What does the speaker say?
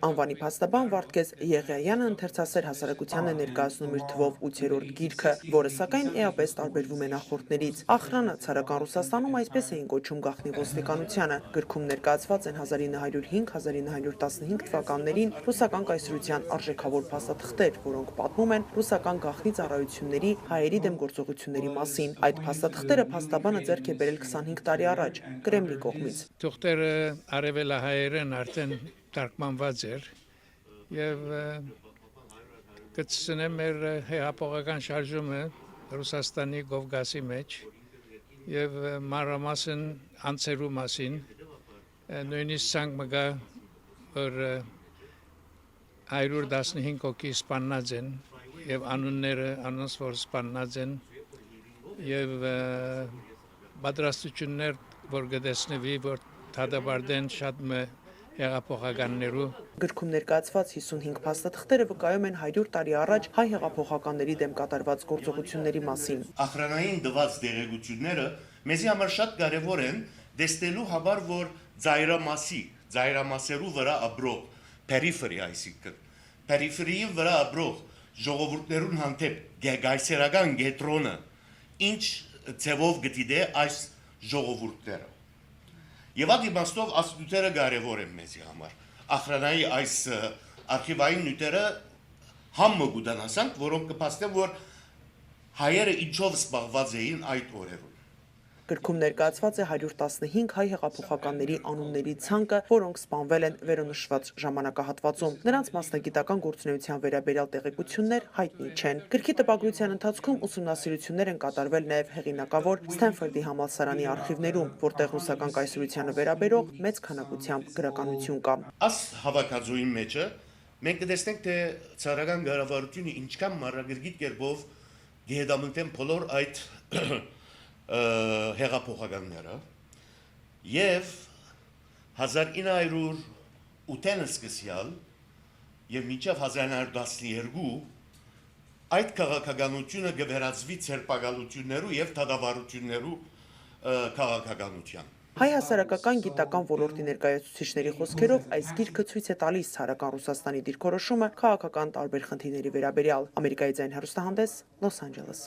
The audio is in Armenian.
Անվանի փաստաբան Վարդգես Եղիայանը ընթերցասեր հասարակության է ներկայացնում իր թվով 8-րդ գիրքը, որը սակայն էապես տարբերվում է նախորդներից։ Ախրանը ցարական Ռուսաստանում այսպես էին կոչում գաղտնի ոստիկանությանը։ Գրքում ներկայացված են 1905-1915 թվականներին ռուսական կայսրության արժեքավոր փաստաթղթեր, որոնք պատմում են ռուսական գաղտնի ծառայությունների հայերի դեմ գործողությունների մասին։ Այդ փաստաթղթերը փաստաբանը ձեռք է բերել 25 տարի առաջ Կրեմլի կողմից։ Թղթերը արևելահայերեն արդեն թարգմանված էր եւ կցնեմ մեր հեղափոխական շարժումը Ռուսաստանի Կովկասի մեջ եւ մանրամասն անցերու մասին նույնիսկ ցանկ մգա որ 115 հոգի սպանած են եւ անունները անոնց որ սպանած են եւ պատրաստություններ որ գտեսնվի որ դադարեն շատ հեղափոխականներու Գրքում ներկայացված 55 փաստաթղթերը վկայում են 100 տարի առաջ հայ հեղափոխականների դեմ կատարված գործողությունների մասին։ Ախրանային դված դեղեցությունները մեզի համար շատ կարևոր են դեսնելու համար, որ ծայրամասերու վրա ապրող periphery, այսինքն periphery-ի վրա ապրող ժողովուրդներուն հանդեպ գայսերական գետրոնը ինչ ձևով գտիդե այս ժողովուրդները։ Եվ այդ իմաստով ասնուտերը կարևոր են մեզի համար։ Ախրանայի այս արխիվային նյութերը համը գուտանասանք, որոնք կփաստեն, որ հայերը ինչով զբաղված էին այդ օրերում։ Գրքում ներկայացված է 115 հայ հեղափոխականների անունների ցանկը, որոնք սպանվել են վերոնշված ժամանակահատվածում։ Նրանց մասնագիտական գործունեության վերաբերյալ տեղեկություններ հայտնի չեն։ Գրքի տպագրության ընթացքում ուսումնասիրություններ են կատարվել նաև հեղինակավոր Սթենֆորդի համալսարանի արխիվներում, որտեղ ռուսական կայսրությանը վերաբերող մեծ քանակությամբ գրականություն կա։ Աս հավաքածուի մեջը մենք կտեսնենք, թե ցարական կառավարությունը ինչքան մանրագրգիռ կերպով գեհդամնտեն բոլոր այդ հեղափոխականները եւ 1908-ը սկսյալ եւ մինչեւ 1912 այդ քաղաքականությունը գվերածվի ցերպակալություններու եւ դադարություններու քաղաքականության։ Հայ հասարակական գիտական ոլորտի ներկայացուցիչների խոսքերով այս գիրքը ցույց է տալիս ցարական Ռուսաստանի դիրքորոշումը քաղաքական տարբեր խնդիրների վերաբերյալ։ Ամերիկայի ձայն հեռուստահանդես, Լոս Անջելես։